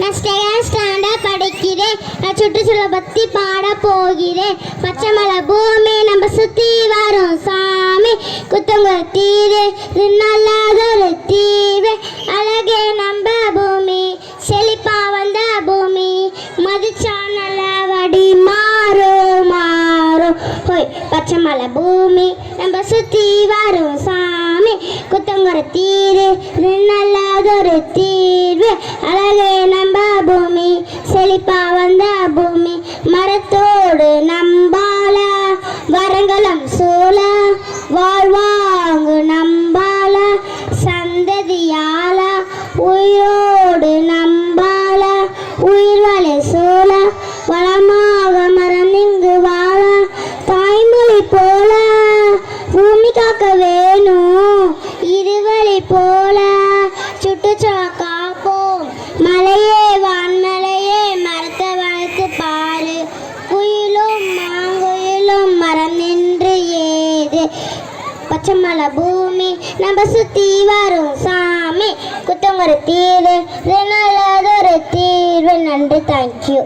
நான் second standard படிக்கிறேன். நான் சுற்றுச்சூழல் பற்றி பாட போகிறேன். பச்சை மலை பூமி நம்ம சுற்றி வரும் சாமி, குத்தங்க தீரு இது நல்லாதொரு தீவு, அழகே நம்ம பூமி, செழிப்பா வந்த பூமி, மதிச்சா நல்ல வடி மாறும் மாறும். ஹோய் பச்சை மலை பூமி நம்ம சுற்றி வரும் சாமி, குத்தங்குற தீரு இது நல்லதொரு தீர்வு, அழகே நம்ம பூமி, செழிப்பா வந்த பூமி, மரத்தோடு நம்பால வரங்களும் சூழ, வாழ்வாங்கு நம்பால சந்ததியால, உயிரோடு நம்பால உயிர் வலை சூழ, வளமாக மரம் இங்கு வாழ, தாய்மொழி போல பூமி காக்க வேணும் இருவழி போல, சுற்றுச்சூழல் காப்போம் மலையே வான்மலையே, மரத்தை வளர்த்து பாரு, குயிலும் மாங்குயிலும் மரம் நின்று ஏது, பச்சை மலை பூமி நம்ம சுற்றி வரும் சாமி, குத்தங்குற தீர்வு நல்லதொரு தீர்வு. நன்றி, தேங்க்யூ.